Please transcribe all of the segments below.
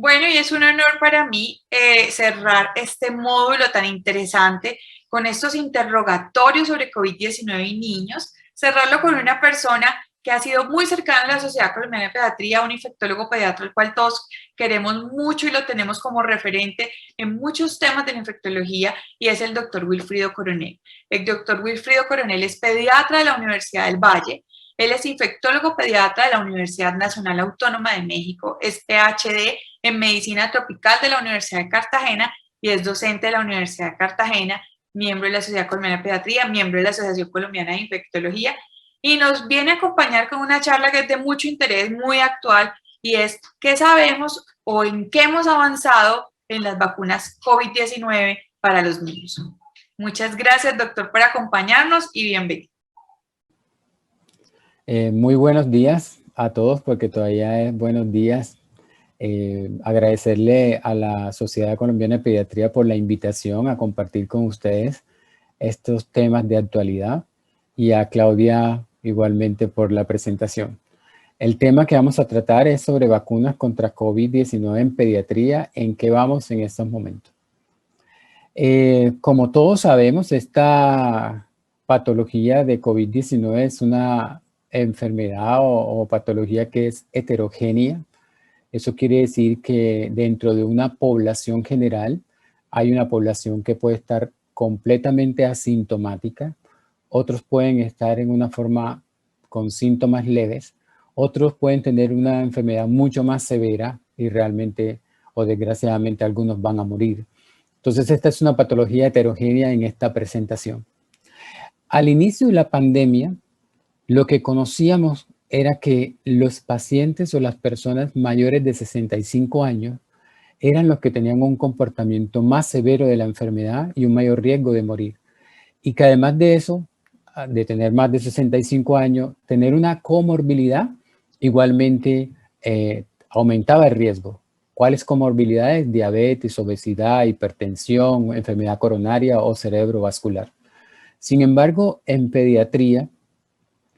Bueno, y es un honor para mí cerrar este módulo tan interesante con estos interrogatorios sobre COVID-19 y niños, cerrarlo con una persona que ha sido muy cercana a la Sociedad Colombiana de Pediatría, un infectólogo pediatra al cual todos queremos mucho y lo tenemos como referente en muchos temas de la infectología, y es el doctor Wilfrido Coronel. El doctor Wilfrido Coronel es pediatra de la Universidad del Valle. Él es infectólogo pediatra de la Universidad Nacional Autónoma de México, es PhD en Medicina Tropical de la Universidad de Cartagena y es docente de la Universidad de Cartagena, miembro de la Sociedad Colombiana de Pediatría, miembro de la Asociación Colombiana de Infectología, y nos viene a acompañar con una charla que es de mucho interés, muy actual, y es qué sabemos o en qué hemos avanzado en las vacunas COVID-19 para los niños. Muchas gracias, doctor, por acompañarnos y bienvenido. Muy buenos días a todos, porque todavía es buenos días. Agradecerle a la Sociedad Colombiana de Pediatría por la invitación a compartir con ustedes estos temas de actualidad, y a Claudia igualmente por la presentación. El tema que vamos a tratar es sobre vacunas contra COVID-19 en pediatría. ¿En qué vamos en estos momentos? Como todos sabemos, esta patología de COVID-19 es una enfermedad o patología que es heterogénea. Eso quiere decir que dentro de una población general hay una población que puede estar completamente asintomática, otros pueden estar en una forma con síntomas leves, otros pueden tener una enfermedad mucho más severa y realmente o desgraciadamente algunos van a morir. Entonces esta es una patología heterogénea en esta presentación. Al inicio de la pandemia, lo que conocíamos era que los pacientes o las personas mayores de 65 años eran los que tenían un comportamiento más severo de la enfermedad y un mayor riesgo de morir. Y que además de eso, de tener más de 65 años, tener una comorbilidad igualmente aumentaba el riesgo. ¿Cuáles comorbilidades? Diabetes, obesidad, hipertensión, enfermedad coronaria o cerebrovascular. Sin embargo, en pediatría,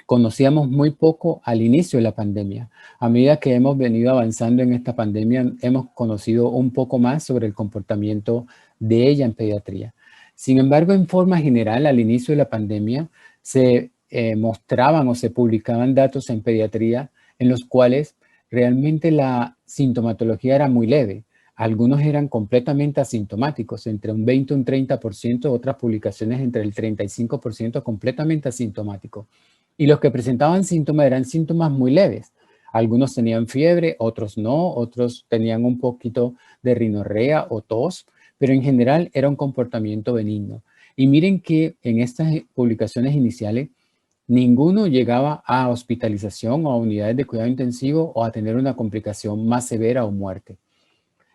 conocíamos muy poco al inicio de la pandemia. A medida que hemos venido avanzando en esta pandemia, hemos conocido un poco más sobre el comportamiento de ella en pediatría. Sin embargo, en forma general, al inicio de la pandemia, se mostraban o se publicaban datos en pediatría en los cuales realmente la sintomatología era muy leve. Algunos eran completamente asintomáticos, entre un 20 y un 30%, otras publicaciones entre el 35% completamente asintomáticos. Y los que presentaban síntomas eran síntomas muy leves. Algunos tenían fiebre, otros no, otros tenían un poquito de rinorrea o tos, pero en general era un comportamiento benigno. Y miren que en estas publicaciones iniciales, ninguno llegaba a hospitalización o a unidades de cuidado intensivo o a tener una complicación más severa o muerte.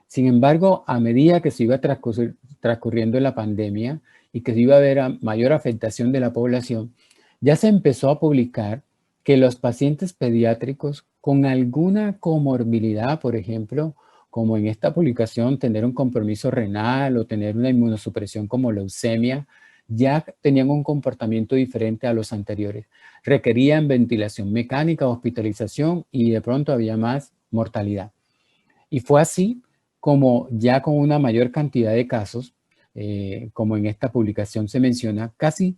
Sin embargo, a medida que se iba transcurriendo la pandemia y que se iba a ver mayor afectación de la población, ya se empezó a publicar que los pacientes pediátricos con alguna comorbilidad, por ejemplo, como en esta publicación, tener un compromiso renal o tener una inmunosupresión como leucemia, ya tenían un comportamiento diferente a los anteriores. Requerían ventilación mecánica, hospitalización y de pronto había más mortalidad. Y fue así como ya con una mayor cantidad de casos, como en esta publicación se menciona, casi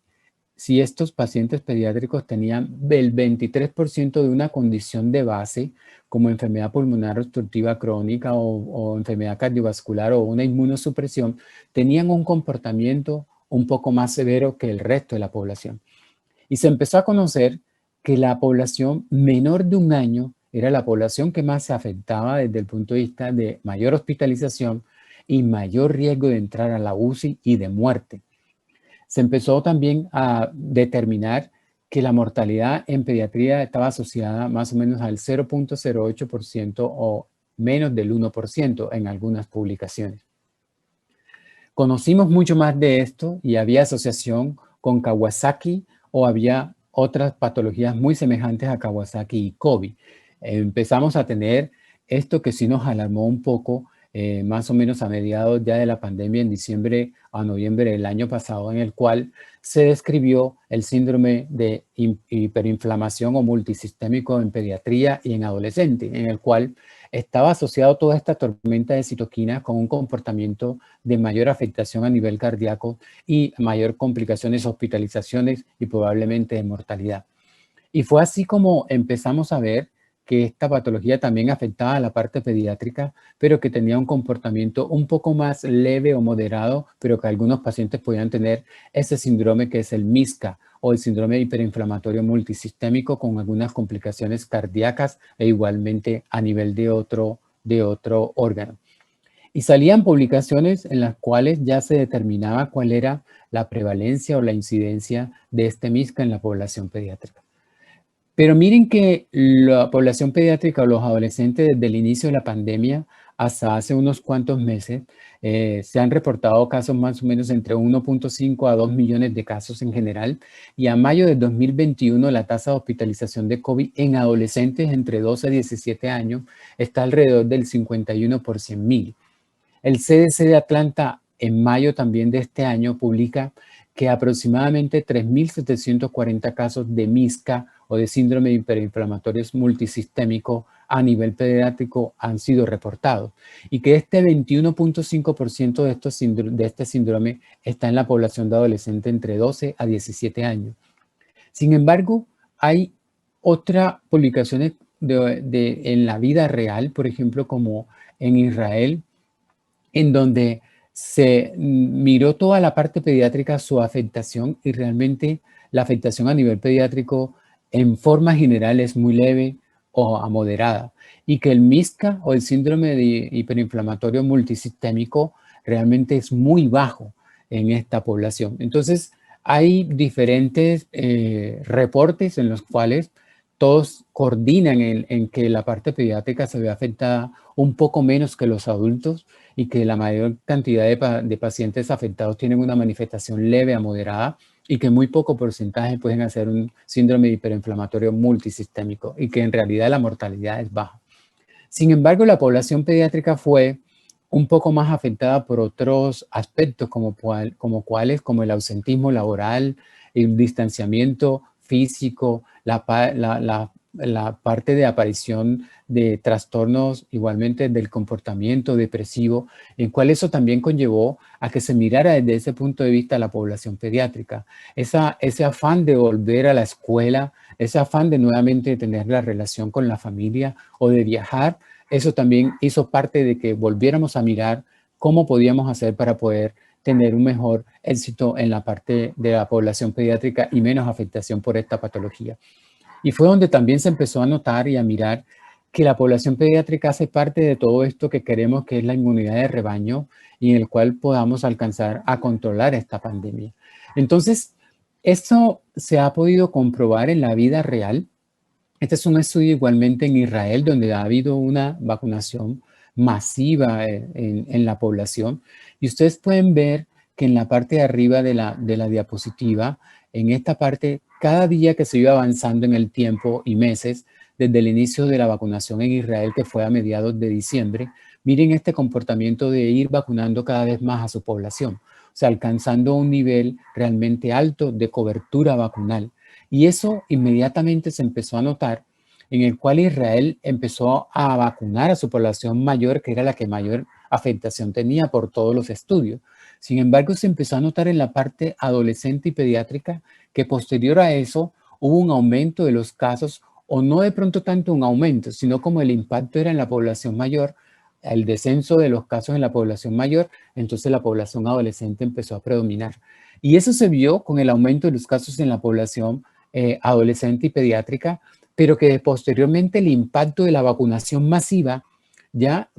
si estos pacientes pediátricos tenían el 23% de una condición de base, como enfermedad pulmonar obstructiva crónica o enfermedad cardiovascular o una inmunosupresión, tenían un comportamiento un poco más severo que el resto de la población. Y se empezó a conocer que la población menor de un año era la población que más se afectaba desde el punto de vista de mayor hospitalización y mayor riesgo de entrar a la UCI y de muerte. Se empezó también a determinar que la mortalidad en pediatría estaba asociada más o menos al 0.08% o menos del 1% en algunas publicaciones. Conocimos mucho más de esto y había asociación con Kawasaki o había otras patologías muy semejantes a Kawasaki y COVID. Empezamos a tener esto que sí nos alarmó un poco, más o menos a mediados ya de la pandemia, en diciembre a noviembre del año pasado, en el cual se describió el síndrome de hiperinflamación o multisistémico en pediatría y en adolescentes, en el cual estaba asociado toda esta tormenta de citoquinas con un comportamiento de mayor afectación a nivel cardíaco y mayor complicaciones, hospitalizaciones y probablemente de mortalidad. Y fue así como empezamos a ver que esta patología también afectaba a la parte pediátrica, pero que tenía un comportamiento un poco más leve o moderado, pero que algunos pacientes podían tener ese síndrome que es el MISCA o el síndrome hiperinflamatorio multisistémico con algunas complicaciones cardíacas e igualmente a nivel de otro órgano. Y salían publicaciones en las cuales ya se determinaba cuál era la prevalencia o la incidencia de este MISCA en la población pediátrica. Pero miren que la población pediátrica o los adolescentes desde el inicio de la pandemia hasta hace unos cuantos meses se han reportado casos más o menos entre 1.5 a 2 millones de casos en general, y a mayo de 2021 la tasa de hospitalización de COVID en adolescentes entre 12 a 17 años está alrededor del 51 por 100.000. El CDC de Atlanta en mayo también de este año publica que aproximadamente 3.740 casos de MISCA o de síndrome hiperinflamatorio multisistémico a nivel pediátrico han sido reportados, y que este 21.5% de este síndrome está en la población de adolescentes entre 12 a 17 años. Sin embargo, hay otras publicaciones en la vida real, por ejemplo, como en Israel, en donde se miró toda la parte pediátrica, su afectación, y realmente la afectación a nivel pediátrico en forma general es muy leve o a moderada, y que el MISCA o el síndrome de hiperinflamatorio multisistémico realmente es muy bajo en esta población. Entonces, hay diferentes reportes en los cuales todos coordinan en que la parte pediátrica se ve afectada un poco menos que los adultos, y que la mayor cantidad de pacientes afectados tienen una manifestación leve a moderada, y que muy poco porcentaje pueden hacer un síndrome hiperinflamatorio multisistémico, y que en realidad la mortalidad es baja. Sin embargo, la población pediátrica fue un poco más afectada por otros aspectos como el ausentismo laboral, el distanciamiento físico, la parte de aparición de trastornos igualmente del comportamiento depresivo, en cual eso también conllevó a que se mirara desde ese punto de vista a la población pediátrica. Ese afán de volver a la escuela, ese afán de nuevamente tener la relación con la familia o de viajar, eso también hizo parte de que volviéramos a mirar cómo podíamos hacer para poder tener un mejor éxito en la parte de la población pediátrica y menos afectación por esta patología. Y fue donde también se empezó a notar y a mirar que la población pediátrica hace parte de todo esto que queremos, que es la inmunidad de rebaño, y en el cual podamos alcanzar a controlar esta pandemia. Entonces, esto se ha podido comprobar en la vida real. Este es un estudio igualmente en Israel, donde ha habido una vacunación masiva en la población. Y ustedes pueden ver que en la parte de arriba de la diapositiva, en esta parte, cada día que se iba avanzando en el tiempo y meses, desde el inicio de la vacunación en Israel, que fue a mediados de diciembre, miren este comportamiento de ir vacunando cada vez más a su población, o sea, alcanzando un nivel realmente alto de cobertura vacunal. Y eso inmediatamente se empezó a notar, en el cual Israel empezó a vacunar a su población mayor, que era la que mayor afectación tenía por todos los estudios. Sin embargo, se empezó a notar en la parte adolescente y pediátrica que posterior a eso hubo un aumento de los casos, o no de pronto tanto un aumento, sino como el impacto era en la población mayor, el descenso de los casos en la población mayor, entonces la población adolescente empezó a predominar. Y eso se vio con el aumento de los casos en la población adolescente y pediátrica, pero que posteriormente el impacto de la vacunación masiva ya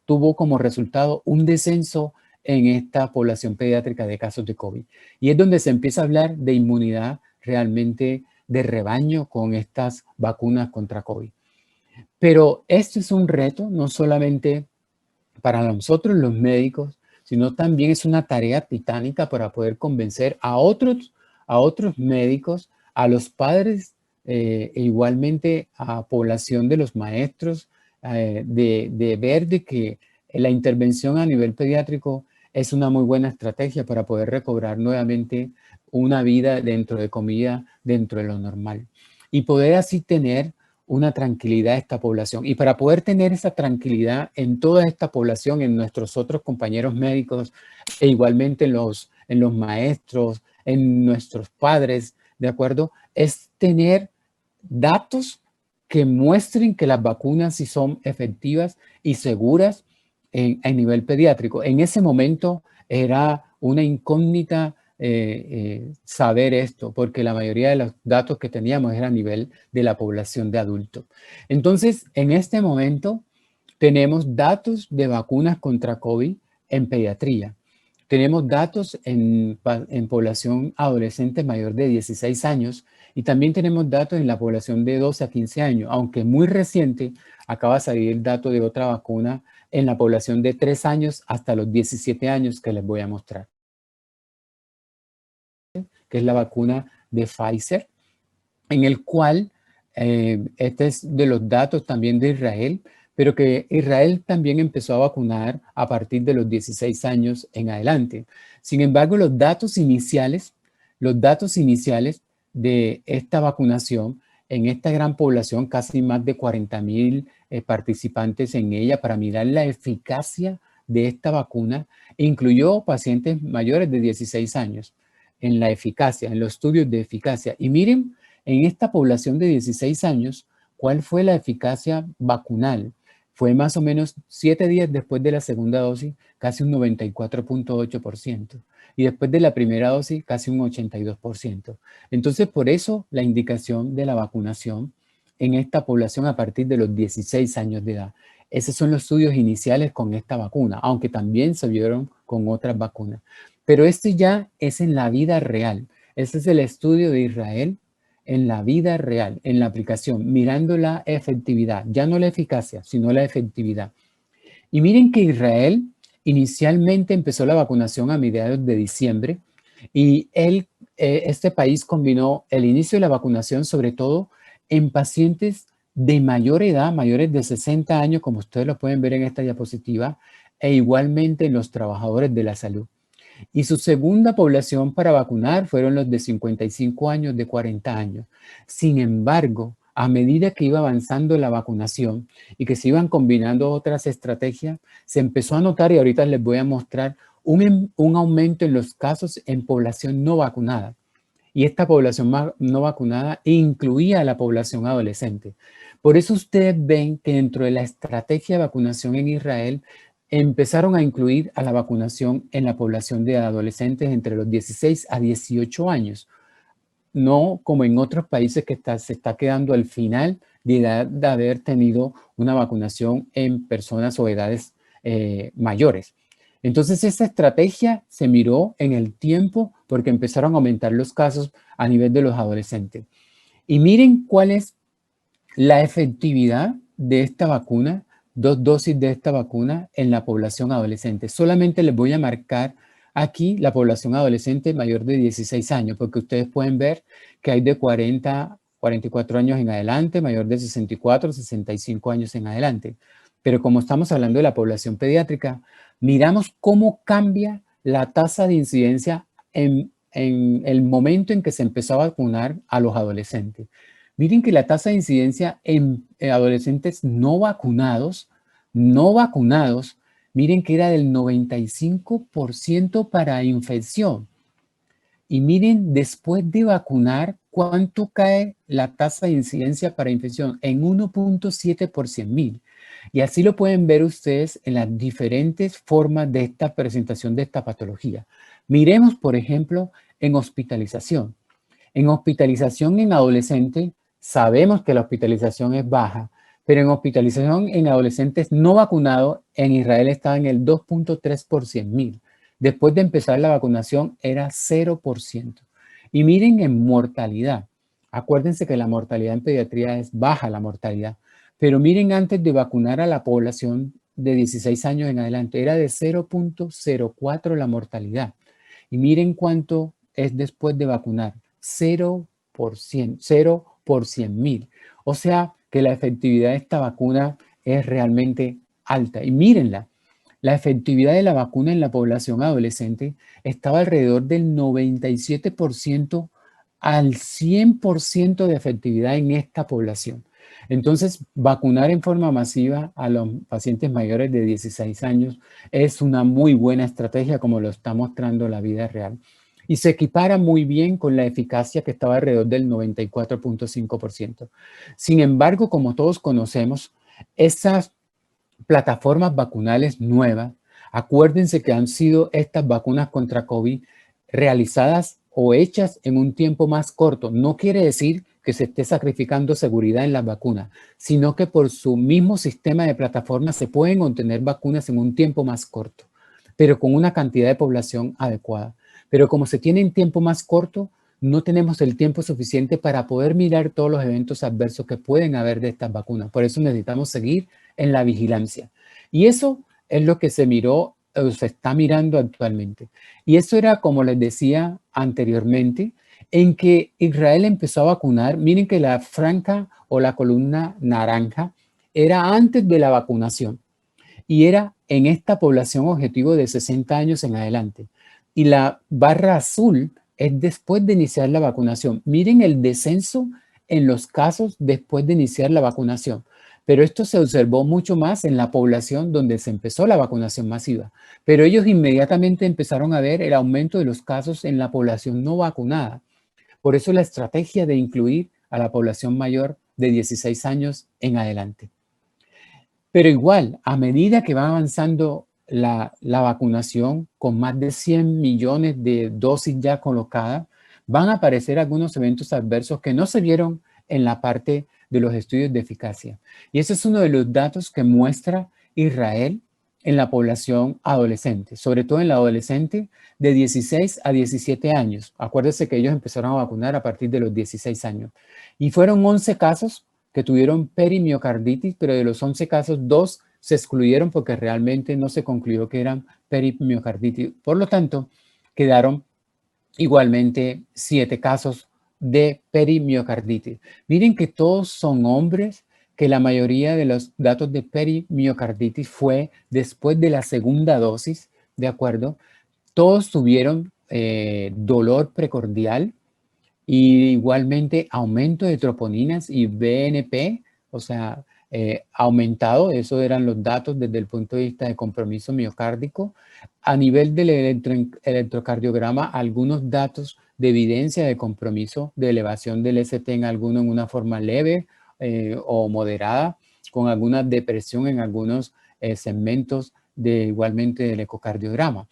tuvo como resultado un descenso en esta población pediátrica de casos de COVID. Y es donde se empieza a hablar de inmunidad realmente de rebaño con estas vacunas contra COVID. Pero esto es un reto, no solamente para nosotros los médicos, sino también es una tarea titánica para poder convencer a otros médicos, a los padres e igualmente a población de los maestros, de ver de que la intervención a nivel pediátrico es una muy buena estrategia para poder recobrar nuevamente una vida dentro de comida, dentro de lo normal. Y poder así tener una tranquilidad a esta población. Y para poder tener esa tranquilidad en toda esta población, en nuestros otros compañeros médicos e igualmente en los maestros, en nuestros padres, ¿de acuerdo? Es tener datos que muestren que las vacunas sí son efectivas y seguras a nivel pediátrico. En ese momento era una incógnita saber esto, porque la mayoría de los datos que teníamos era a nivel de la población de adultos. Entonces, en este momento tenemos datos de vacunas contra COVID en pediatría. Tenemos datos en población adolescente mayor de 16 años y también tenemos datos en la población de 12 a 15 años, aunque muy reciente acaba de salir el dato de otra vacuna en la población de 3 años hasta los 17 años que les voy a mostrar, que es la vacuna de Pfizer, en el cual este es de los datos también de Israel, pero que Israel también empezó a vacunar a partir de los 16 años en adelante. Sin embargo, los datos iniciales de esta vacunación en esta gran población, casi más de 40,000 participantes en ella, para mirar la eficacia de esta vacuna, incluyó pacientes mayores de 16 años en la eficacia, en los estudios de eficacia. Y miren, en esta población de 16 años, ¿cuál fue la eficacia vacunal? Fue más o menos 7 días después de la segunda dosis, casi un 94,8%. Y después de la primera dosis, casi un 82%. Entonces, por eso la indicación de la vacunación en esta población a partir de los 16 años de edad. Esos son los estudios iniciales con esta vacuna, aunque también se vieron con otras vacunas. Pero este ya es en la vida real. Este es el estudio de Israel en la vida real, en la aplicación, mirando la efectividad, ya no la eficacia, sino la efectividad. Y miren que Israel inicialmente empezó la vacunación a mediados de diciembre y este país combinó el inicio de la vacunación sobre todo en pacientes de mayor edad, mayores de 60 años, como ustedes lo pueden ver en esta diapositiva, e igualmente en los trabajadores de la salud. Y su segunda población para vacunar fueron los de 55 años, de 40 años. Sin embargo, a medida que iba avanzando la vacunación y que se iban combinando otras estrategias, se empezó a notar, y ahorita les voy a mostrar, un aumento en los casos en población no vacunada. Y esta población no vacunada incluía a la población adolescente. Por eso ustedes ven que dentro de la estrategia de vacunación en Israel, empezaron a incluir a la vacunación en la población de adolescentes entre los 16 a 18 años. No como en otros países que se está quedando al final de haber tenido una vacunación en personas o edades mayores. Entonces, esta estrategia se miró en el tiempo porque empezaron a aumentar los casos a nivel de los adolescentes. Y miren cuál es la efectividad de esta vacuna, 2 dosis de esta vacuna en la población adolescente. Solamente les voy a marcar aquí la población adolescente mayor de 16 años, porque ustedes pueden ver que hay de 40, 44 años en adelante, mayor de 64, 65 años en adelante. Pero como estamos hablando de la población pediátrica, miramos cómo cambia la tasa de incidencia en el momento en que se empezó a vacunar a los adolescentes. Miren que la tasa de incidencia en adolescentes no vacunados, miren que era del 95% para infección. Y miren, después de vacunar, ¿cuánto cae la tasa de incidencia para infección? En 1,7 por 100,000. Y así lo pueden ver ustedes en las diferentes formas de esta presentación de esta patología. Miremos, por ejemplo, en hospitalización. En hospitalización en adolescente, sabemos que la hospitalización es baja, pero en hospitalización en adolescentes no vacunados, en Israel estaba en el 2,3 por 100,000. Después de empezar la vacunación era 0%. Y miren en mortalidad. Acuérdense que la mortalidad en pediatría es baja la mortalidad. Pero miren antes de vacunar a la población de 16 años en adelante, era de 0,04 la mortalidad. Y miren cuánto es después de vacunar. 0%, 0 por 100,000. O sea que la efectividad de esta vacuna es realmente alta. Y mírenla, la efectividad de la vacuna en la población adolescente estaba alrededor del 97% al 100% de efectividad en esta población. Entonces, vacunar en forma masiva a los pacientes mayores de 16 años es una muy buena estrategia, como lo está mostrando la vida real. Y se equipara muy bien con la eficacia que estaba alrededor del 94.5%. Sin embargo, como todos conocemos, esas plataformas vacunales nuevas, acuérdense que han sido estas vacunas contra COVID realizadas o hechas en un tiempo más corto. No quiere decir que se esté sacrificando seguridad en las vacunas, sino que por su mismo sistema de plataformas se pueden obtener vacunas en un tiempo más corto, pero con una cantidad de población adecuada. Pero como se tiene en tiempo más corto, no tenemos el tiempo suficiente para poder mirar todos los eventos adversos que pueden haber de estas vacunas. Por eso necesitamos seguir en la vigilancia. Y eso es lo que se miró o se está mirando actualmente. Y eso era, como les decía anteriormente, en que Israel empezó a vacunar. Miren que la franja o la columna naranja era antes de la vacunación y era en esta población objetivo de 60 años en adelante. Y la barra azul es después de iniciar la vacunación. Miren el descenso en los casos después de iniciar la vacunación. Pero esto se observó mucho más en la población donde se empezó la vacunación masiva. Pero ellos inmediatamente empezaron a ver el aumento de los casos en la población no vacunada. Por eso la estrategia de incluir a la población mayor de 16 años en adelante. Pero igual, a medida que va avanzando la vacunación con más de 100 millones de dosis ya colocadas, van a aparecer algunos eventos adversos que no se vieron en la parte de los estudios de eficacia. Y ese es uno de los datos que muestra Israel en la población adolescente, sobre todo en la adolescente de 16 a 17 años. Acuérdense que ellos empezaron a vacunar a partir de los 16 años. Y fueron 11 casos que tuvieron perimiocarditis, pero de los 11 casos, 2 se excluyeron porque realmente no se concluyó que eran perimiocarditis. Por lo tanto, quedaron igualmente 7 casos de perimiocarditis. Miren que todos son hombres, que la mayoría de los datos de perimiocarditis fue después de la segunda dosis, ¿de acuerdo? Todos tuvieron dolor precordial, y igualmente aumento de troponinas y BNP, o sea, aumentado. Esos eran los datos desde el punto de vista de compromiso miocárdico. A nivel del electrocardiograma, algunos datos de evidencia de compromiso de elevación del ST en alguno en una forma leve o moderada, con alguna depresión en algunos segmentos igualmente del ecocardiograma.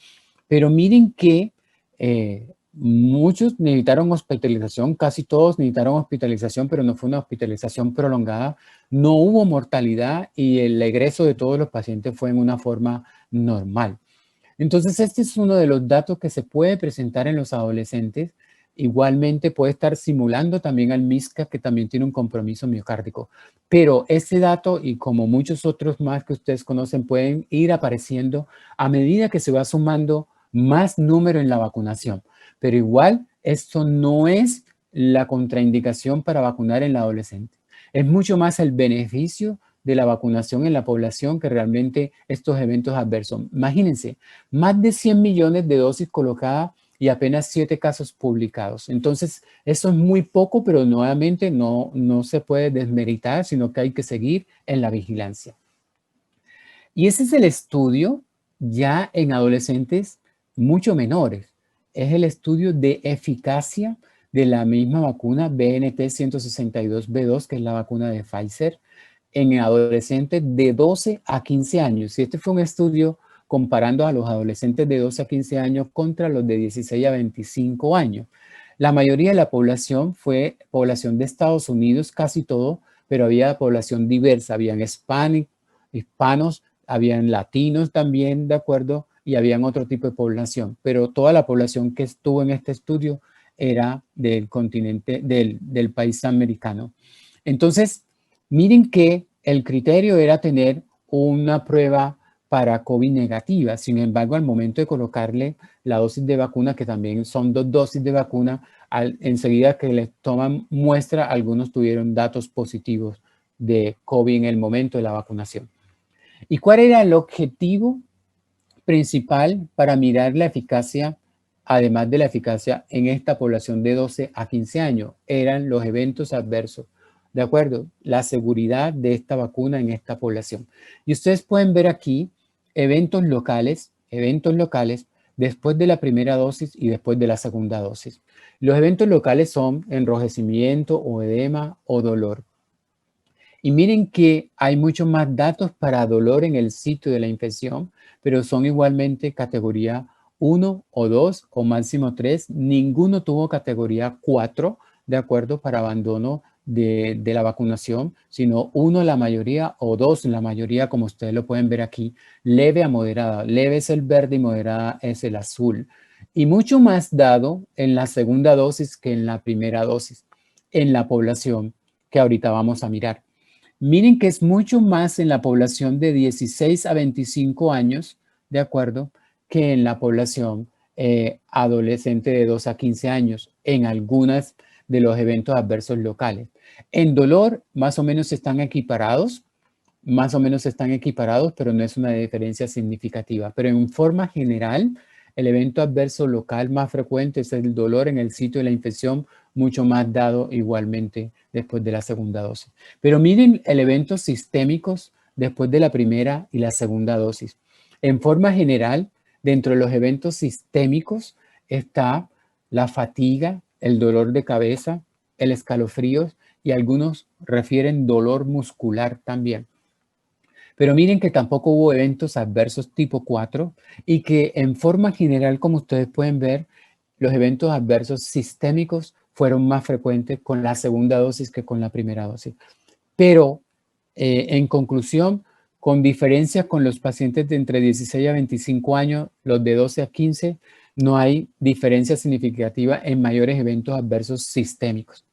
Pero miren que muchos necesitaron hospitalización, casi todos necesitaron hospitalización, pero no fue una hospitalización prolongada. No hubo mortalidad y el egreso de todos los pacientes fue en una forma normal. Entonces, este es uno de los datos que se puede presentar en los adolescentes. Igualmente puede estar simulando también al MISCA, que también tiene un compromiso miocárdico. Pero ese dato, y como muchos otros más que ustedes conocen, pueden ir apareciendo a medida que se va sumando más número en la vacunación. Pero igual, esto no es la contraindicación para vacunar en la adolescente. Es mucho más el beneficio de la vacunación en la población que realmente estos eventos adversos. Imagínense, más de 100 millones de dosis colocadas y apenas 7 casos publicados. Entonces, eso es muy poco, pero nuevamente no se puede desmeritar, sino que hay que seguir en la vigilancia. Y ese es el estudio ya en adolescentes mucho menores. Es el estudio de eficacia de la misma vacuna BNT162b2, que es la vacuna de Pfizer, en adolescentes de 12 a 15 años. Y este fue un estudio comparando a los adolescentes de 12 a 15 años contra los de 16 a 25 años. La mayoría de la población fue población de Estados Unidos, casi todo, pero había población diversa. Habían hispanos, habían latinos también, ¿de acuerdo? Y habían otro tipo de población, pero toda la población que estuvo en este estudio era del continente, del país americano. Entonces, miren que el criterio era tener una prueba para COVID negativa. Sin embargo, al momento de colocarle la dosis de vacuna, que también son 2 dosis de vacuna, enseguida que les toman muestra, algunos tuvieron datos positivos de COVID en el momento de la vacunación. ¿Y cuál era el objetivo principal para mirar la eficacia, además de la eficacia en esta población de 12 a 15 años? Eran los eventos adversos, ¿de acuerdo? La seguridad de esta vacuna en esta población. Y ustedes pueden ver aquí eventos locales después de la primera dosis y después de la segunda dosis. Los eventos locales son enrojecimiento o edema o dolor. Y miren que hay muchos más datos para dolor en el sitio de la infección, pero son igualmente categoría 1 o 2 o máximo 3. Ninguno tuvo categoría 4, de acuerdo, para abandono de la vacunación, sino 1 la mayoría o 2 la mayoría, como ustedes lo pueden ver aquí, leve a moderada. Leve es el verde y moderada es el azul. Y mucho más dado en la segunda dosis que en la primera dosis en la población que ahorita vamos a mirar. Miren que es mucho más en la población de 16 a 25 años, ¿de acuerdo? Que en la población adolescente de 2 a 15 años en algunos de los eventos adversos locales. En dolor, más o menos están equiparados, pero no es una diferencia significativa. Pero en forma general, el evento adverso local más frecuente es el dolor en el sitio de la infección, mucho más dado igualmente después de la segunda dosis. Pero miren el evento sistémicos después de la primera y la segunda dosis. En forma general, dentro de los eventos sistémicos está la fatiga, el dolor de cabeza, el escalofrío y algunos refieren dolor muscular también. Pero miren que tampoco hubo eventos adversos tipo 4 y que en forma general, como ustedes pueden ver, los eventos adversos sistémicos fueron más frecuentes con la segunda dosis que con la primera dosis. Pero, en conclusión, con diferencias con los pacientes de entre 16 a 25 años, los de 12 a 15, no hay diferencia significativa en mayores eventos adversos sistémicos.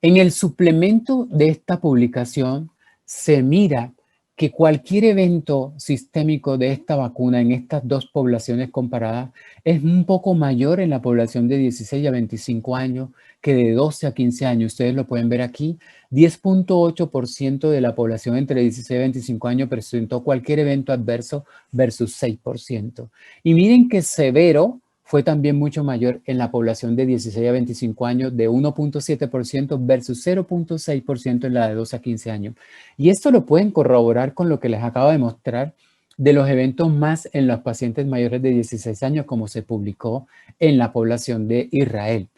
En el suplemento de esta publicación se mira que cualquier evento sistémico de esta vacuna en estas dos poblaciones comparadas es un poco mayor en la población de 16 a 25 años que de 12 a 15 años. Ustedes lo pueden ver aquí, 10.8% de la población entre 16 y 25 años presentó cualquier evento adverso versus 6%. Y miren que severo fue también mucho mayor en la población de 16 a 25 años, de 1.7% versus 0.6% en la de 12 a 15 años. Y esto lo pueden corroborar con lo que les acabo de mostrar de los eventos más en los pacientes mayores de 16 años, como se publicó en la población de Israel.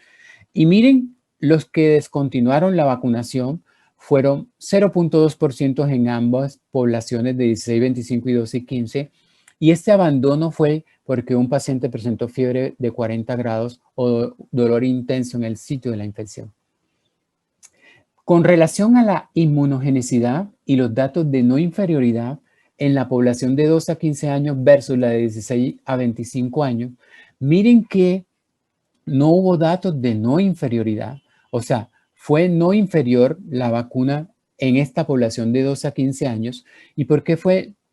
Y miren, los que descontinuaron la vacunación fueron 0.2% en ambas poblaciones de 16, 25 y 12 y 15. Y este abandono fue porque un paciente presentó fiebre de 40 grados o dolor intenso en el sitio de la infección. Con relación a la inmunogenicidad y los datos de no inferioridad en la población de 12 a 15 años versus la de 16 a 25 años, miren que no hubo datos de no inferioridad. O sea, fue no inferior la vacuna en esta población de 12 a 15 años. ¿Y por qué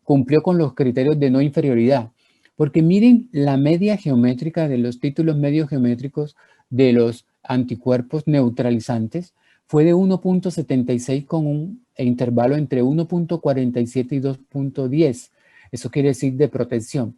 cumplió con los criterios de no inferioridad? Porque miren la media geométrica de los títulos medios geométricos de los anticuerpos neutralizantes fue de 1.76 con un intervalo entre 1.47 y 2.10. Eso quiere decir de protección.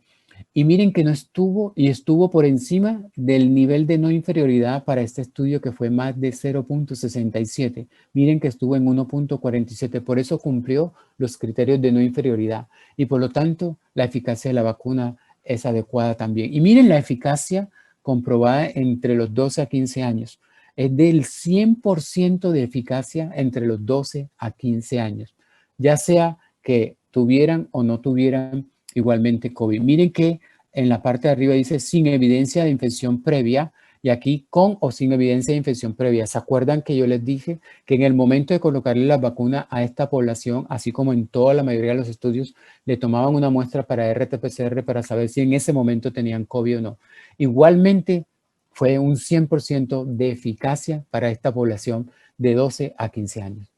Y miren que no estuvo y estuvo por encima del nivel de no inferioridad para este estudio que fue más de 0.67. Miren que estuvo en 1.47, por eso cumplió los criterios de no inferioridad y por lo tanto la eficacia de la vacuna es adecuada también. Y miren la eficacia comprobada entre los 12 a 15 años. Es del 100% de eficacia entre los 12 a 15 años, ya sea que tuvieran o no tuvieran igualmente COVID. Miren que en la parte de arriba dice sin evidencia de infección previa y aquí con o sin evidencia de infección previa. ¿Se acuerdan que yo les dije que en el momento de colocarle la vacuna a esta población, así como en toda la mayoría de los estudios, le tomaban una muestra para RT-PCR para saber si en ese momento tenían COVID o no? Igualmente fue un 100% de eficacia para esta población de 12 a 15 años.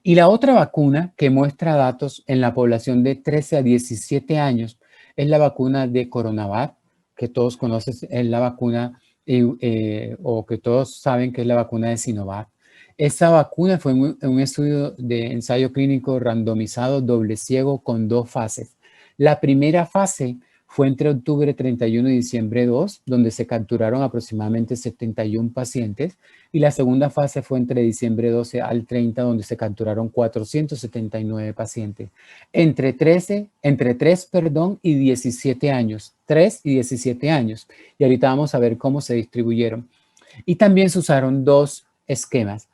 Y la otra vacuna que muestra datos en la población de 13 a 17 años es la vacuna de Coronavac, que todos conocen, es la vacuna o que todos saben que es la vacuna de Sinovac. Esta vacuna fue un estudio de ensayo clínico randomizado doble ciego con 2 fases. La primera fase fue entre octubre 31 y diciembre 2, donde se capturaron aproximadamente 71 pacientes, y la segunda fase fue entre diciembre 12 al 30, donde se capturaron 479 pacientes, entre 3, y 17 años, 3 y 17 años, y ahorita vamos a ver cómo se distribuyeron. Y también se usaron dos esquemas,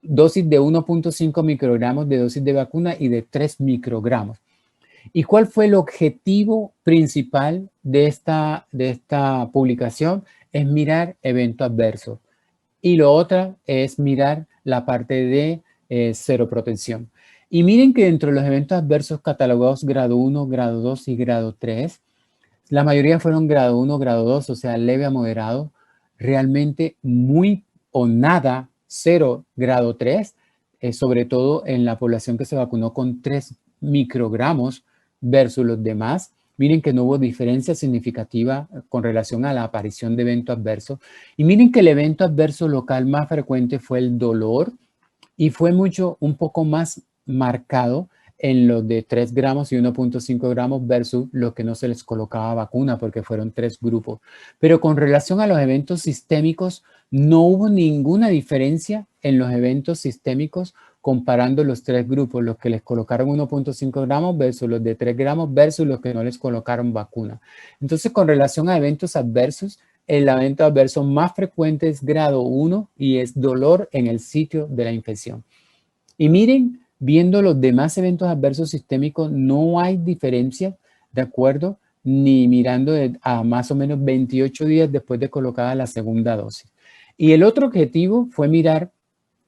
dosis de 1.5 microgramos de dosis de vacuna y de 3 microgramos. ¿Y cuál fue el objetivo principal de esta publicación? Es mirar eventos adversos. Y lo otro es mirar la parte de seroprotección. Y miren que dentro de los eventos adversos catalogados grado 1, grado 2 y grado 3, la mayoría fueron grado 1, grado 2, o sea, leve a moderado, realmente muy o nada, 0, grado 3, sobre todo en la población que se vacunó con 3 microgramos versus los demás. Miren que no hubo diferencia significativa con relación a la aparición de evento adverso. Y miren que el evento adverso local más frecuente fue el dolor y fue un poco más marcado en los de 3 gramos y 1.5 gramos versus los que no se les colocaba vacuna porque fueron 3 grupos. Pero con relación a los eventos sistémicos, no hubo ninguna diferencia en los eventos sistémicos comparando los 3 grupos, los que les colocaron 1.5 gramos versus los de 3 gramos versus los que no les colocaron vacuna. Entonces, con relación a eventos adversos, el evento adverso más frecuente es grado 1 y es dolor en el sitio de la infección. Y miren, viendo los demás eventos adversos sistémicos, no hay diferencia, ¿de acuerdo? Ni mirando a más o menos 28 días después de colocada la segunda dosis. Y el otro objetivo fue mirar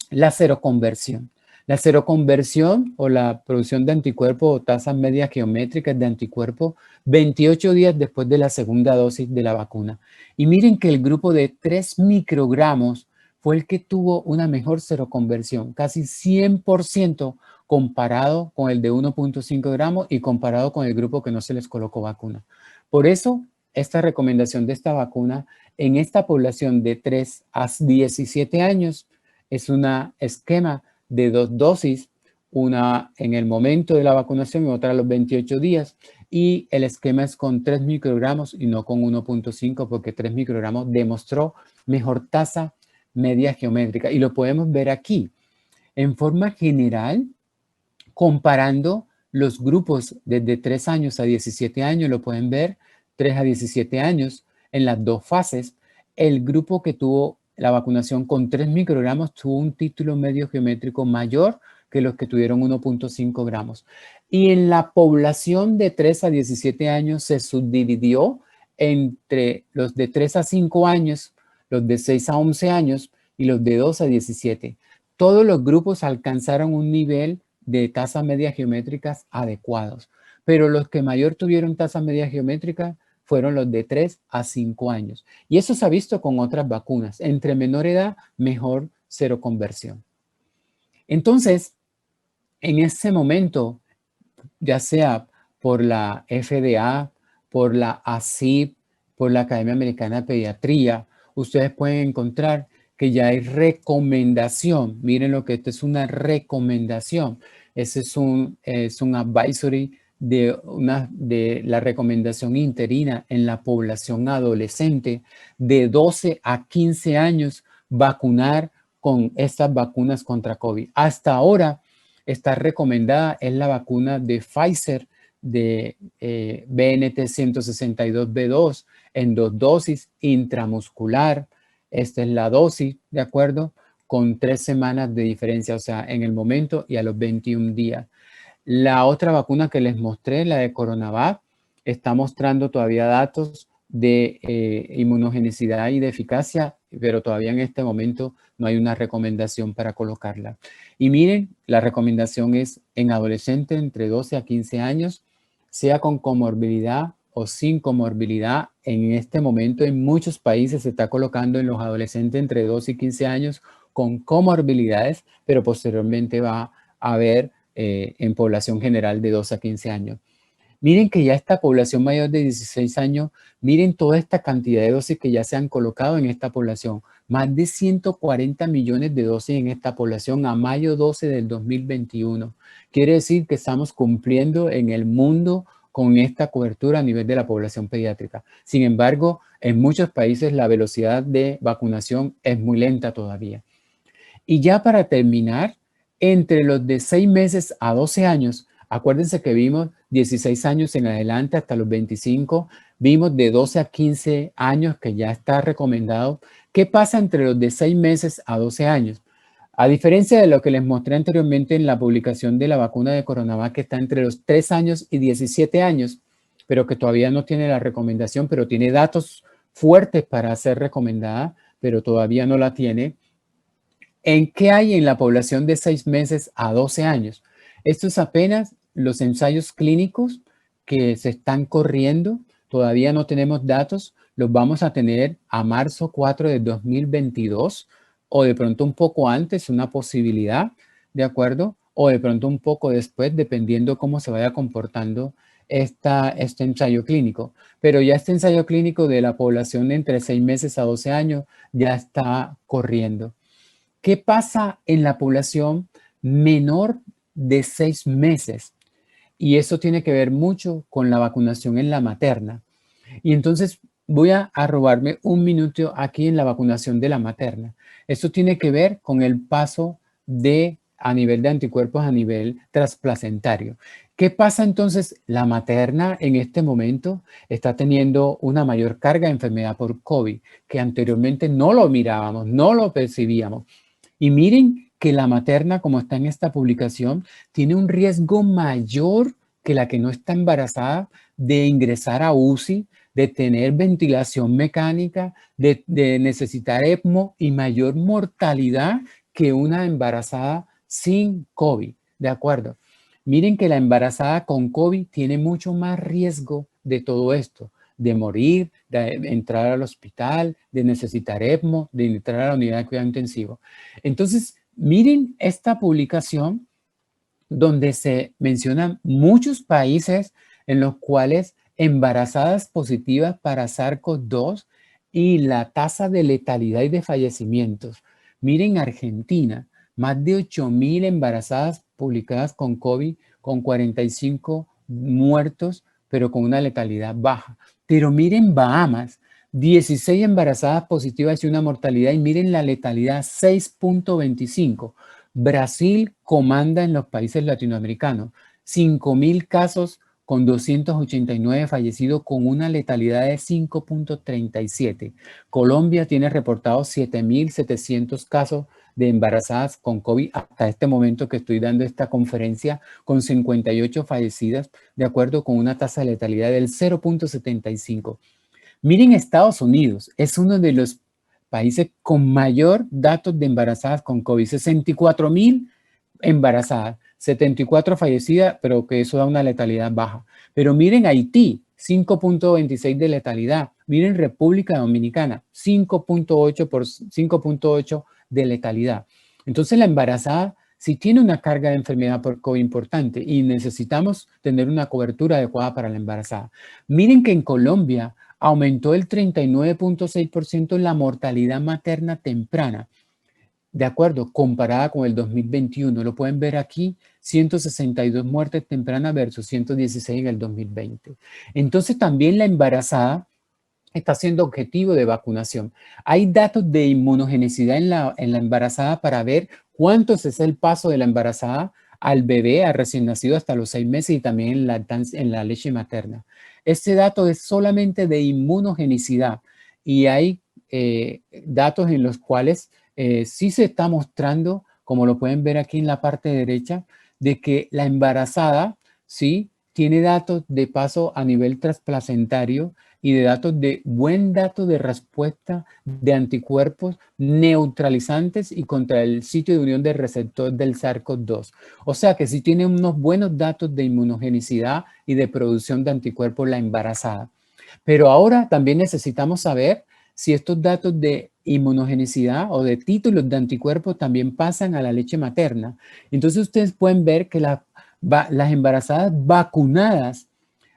la seroconversión. La seroconversión o la producción de anticuerpos o tasas medias geométricas de anticuerpos 28 días después de la segunda dosis de la vacuna. Y miren que el grupo de 3 microgramos fue el que tuvo una mejor seroconversión, casi 100% comparado con el de 1.5 gramos y comparado con el grupo que no se les colocó vacuna. Por eso, esta recomendación de esta vacuna en esta población de 3 a 17 años es un esquema de 2 dosis, una en el momento de la vacunación y otra a los 28 días. Y el esquema es con 3 microgramos y no con 1.5 porque 3 microgramos demostró mejor tasa media geométrica. Y lo podemos ver aquí. En forma general, comparando los grupos desde 3 años a 17 años, lo pueden ver, 3 a 17 años, en las dos fases, el grupo que tuvo la vacunación con 3 microgramos tuvo un título medio geométrico mayor que los que tuvieron 1.5 gramos. Y en la población de 3 a 17 años se subdividió entre los de 3 a 5 años, los de 6 a 11 años y los de 2 a 17. Todos los grupos alcanzaron un nivel de tasas medias geométricas adecuados, pero los que mayor tuvieron tasas medias geométricas fueron los de 3 a 5 años. Y eso se ha visto con otras vacunas. Entre menor edad, mejor seroconversión. Entonces, en ese momento, ya sea por la FDA, por la ACIP, por la Academia Americana de Pediatría, ustedes pueden encontrar que ya hay recomendación. Miren lo que esto es una recomendación. Ese es un advisory de la recomendación interina en la población adolescente de 12 a 15 años vacunar con estas vacunas contra COVID. Hasta ahora está recomendada es la vacuna de Pfizer de BNT 162b2 en 2 dosis intramuscular. Esta es la dosis, ¿de acuerdo? Con 3 semanas de diferencia, o sea, en el momento y a los 21 días. La otra vacuna que les mostré, la de Coronavac, está mostrando todavía datos de inmunogenicidad y de eficacia, pero todavía en este momento no hay una recomendación para colocarla. Y miren, la recomendación es en adolescentes entre 12 a 15 años, sea con comorbilidad o sin comorbilidad. En este momento en muchos países se está colocando en los adolescentes entre 12 y 15 años con comorbilidades, pero posteriormente va a haber en población general de 12 a 15 años. Miren que ya esta población mayor de 16 años, miren toda esta cantidad de dosis que ya se han colocado en esta población. Más de 140 millones de dosis en esta población a mayo 12 del 2021. Quiere decir que estamos cumpliendo en el mundo con esta cobertura a nivel de la población pediátrica. Sin embargo, en muchos países la velocidad de vacunación es muy lenta todavía. Y ya para terminar, entre los de 6 meses a 12 años, acuérdense que vimos 16 años en adelante hasta los 25, vimos de 12 a 15 años que ya está recomendado. ¿Qué pasa entre los de 6 meses a 12 años? A diferencia de lo que les mostré anteriormente en la publicación de la vacuna de Coronavac, que está entre los 3 años y 17 años, pero que todavía no tiene la recomendación, pero tiene datos fuertes para ser recomendada, pero todavía no la tiene. ¿En qué hay en la población de 6 meses a 12 años? Esto es apenas los ensayos clínicos que se están corriendo. Todavía no tenemos datos. Los vamos a tener a marzo 4 de 2022 o de pronto un poco antes, una posibilidad, ¿de acuerdo? O de pronto un poco después, dependiendo cómo se vaya comportando este ensayo clínico. Pero ya este ensayo clínico de la población de entre 6 meses a 12 años ya está corriendo. ¿Qué pasa en la población menor de 6 meses? Y eso tiene que ver mucho con la vacunación en la materna. Y entonces voy a robarme un minuto aquí en la vacunación de la materna. Esto tiene que ver con el paso a nivel de anticuerpos a nivel transplacentario. ¿Qué pasa entonces? La materna en este momento está teniendo una mayor carga de enfermedad por COVID, que anteriormente no lo mirábamos, no lo percibíamos. Y miren que la materna, como está en esta publicación, tiene un riesgo mayor que la que no está embarazada de ingresar a UCI, de tener ventilación mecánica, de necesitar ECMO y mayor mortalidad que una embarazada sin COVID, ¿de acuerdo? Miren que la embarazada con COVID tiene mucho más riesgo de todo esto, de morir, de entrar al hospital, de necesitar ECMO, de entrar a la unidad de cuidado intensivo. Entonces, miren esta publicación donde se mencionan muchos países en los cuales embarazadas positivas para SARS-CoV-2 y la tasa de letalidad y de fallecimientos. Miren Argentina, más de 8,000 embarazadas publicadas con COVID, con 45 muertos, pero con una letalidad baja. Pero miren Bahamas, 16 embarazadas positivas y una mortalidad, y miren la letalidad 6.25. Brasil comanda en los países latinoamericanos, 5,000 casos con 289 fallecidos con una letalidad de 5.37. Colombia tiene reportados 7,700 casos de embarazadas con COVID hasta este momento que estoy dando esta conferencia, con 58 fallecidas, de acuerdo con una tasa de letalidad del 0.75. Miren Estados Unidos, es uno de los países con mayor datos de embarazadas con COVID, 64,000 embarazadas, 74 fallecidas, pero que eso da una letalidad baja. Pero miren Haití, 5.26 de letalidad. Miren República Dominicana, 5.8 de letalidad. Entonces la embarazada sí tiene una carga de enfermedad por COVID importante y necesitamos tener una cobertura adecuada para la embarazada. Miren que en Colombia aumentó el 39.6% la mortalidad materna temprana, de acuerdo, comparada con el 2021. Lo pueden ver aquí, 162 muertes tempranas versus 116 en el 2020. Entonces también la embarazada está siendo objetivo de vacunación. Hay datos de inmunogenicidad en la embarazada para ver cuánto es el paso de la embarazada al bebé, al recién nacido hasta los 6 meses y también en la leche materna. Este dato es solamente de inmunogenicidad y hay datos en los cuales sí se está mostrando, como lo pueden ver aquí en la parte derecha, de que la embarazada sí tiene datos de paso a nivel transplacentario y de datos de buen dato de respuesta de anticuerpos neutralizantes y contra el sitio de unión del receptor del SARS-CoV-2. O sea que sí tiene unos buenos datos de inmunogenicidad y de producción de anticuerpos la embarazada. Pero ahora también necesitamos saber si estos datos de inmunogenicidad o de títulos de anticuerpos también pasan a la leche materna. Entonces ustedes pueden ver que las embarazadas vacunadas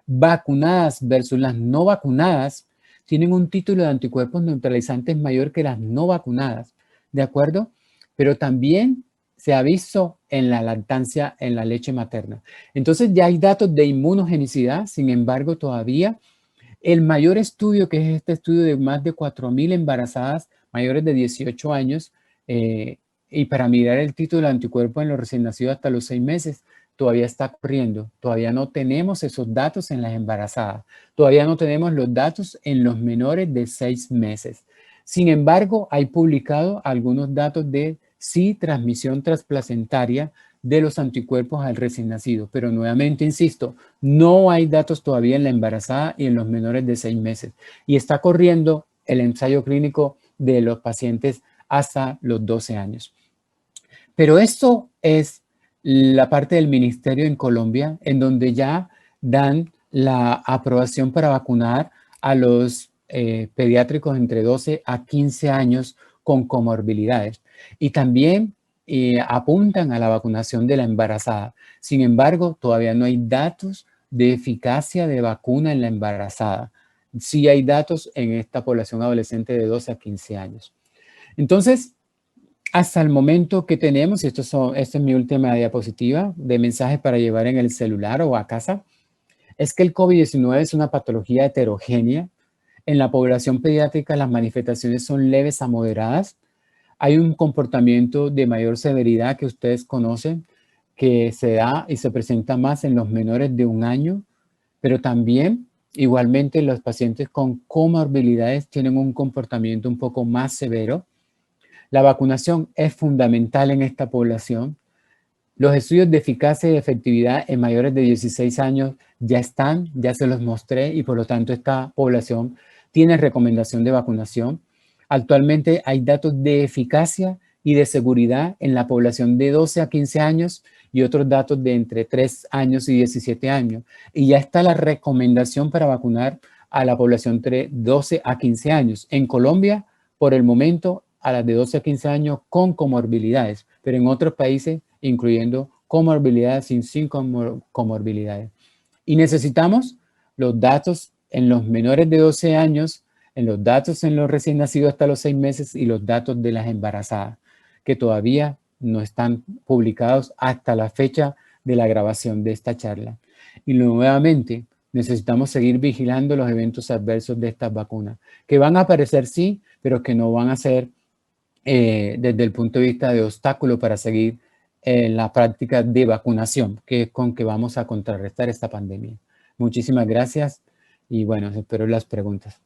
versus las no vacunadas tienen un título de anticuerpos neutralizantes mayor que las no vacunadas, ¿de acuerdo? Pero también se ha visto en la lactancia, en la leche materna. Entonces ya hay datos de inmunogenicidad, sin embargo todavía el mayor estudio, que es este estudio de más de 4.000 embarazadas mayores de 18 años, y para mirar el título de anticuerpos en los recién nacidos hasta los 6 meses, todavía está corriendo. Todavía no tenemos esos datos en las embarazadas. Todavía no tenemos los datos en los menores de 6 meses. Sin embargo, hay publicado algunos datos de sí transmisión transplacentaria de los anticuerpos al recién nacido. Pero nuevamente, insisto, no hay datos todavía en la embarazada y en los menores de 6 meses. Y está corriendo el ensayo clínico de los pacientes hasta los 12 años. Pero esto es la parte del ministerio en Colombia, en donde ya dan la aprobación para vacunar a los pediátricos entre 12 a 15 años con comorbilidades. Y también apuntan a la vacunación de la embarazada. Sin embargo, todavía no hay datos de eficacia de vacuna en la embarazada. Sí hay datos en esta población adolescente de 12 a 15 años. Entonces, hasta el momento que tenemos, y esta es mi última diapositiva de mensajes para llevar en el celular o a casa, es que el COVID-19 es una patología heterogénea. En la población pediátrica las manifestaciones son leves a moderadas. Hay un comportamiento de mayor severidad que ustedes conocen, que se da y se presenta más en los menores de 1 año, pero también igualmente los pacientes con comorbilidades tienen un comportamiento un poco más severo. La vacunación es fundamental en esta población. Los estudios de eficacia y efectividad en mayores de 16 años ya están, ya se los mostré y por lo tanto esta población tiene recomendación de vacunación. Actualmente hay datos de eficacia y de seguridad en la población de 12 a 15 años y otros datos de entre 3 años y 17 años. Y ya está la recomendación para vacunar a la población de 12 a 15 años. En Colombia, por el momento, a las de 12 a 15 años con comorbilidades, pero en otros países incluyendo comorbilidades sin comorbilidades. Y necesitamos los datos en los menores de 12 años, en los datos en los recién nacidos hasta los 6 meses y los datos de las embarazadas, que todavía no están publicados hasta la fecha de la grabación de esta charla. Y nuevamente, necesitamos seguir vigilando los eventos adversos de estas vacunas, que van a aparecer sí, pero que no van a ser desde el punto de vista de obstáculo para seguir la práctica de vacunación, que es con que vamos a contrarrestar esta pandemia. Muchísimas gracias y bueno, espero las preguntas.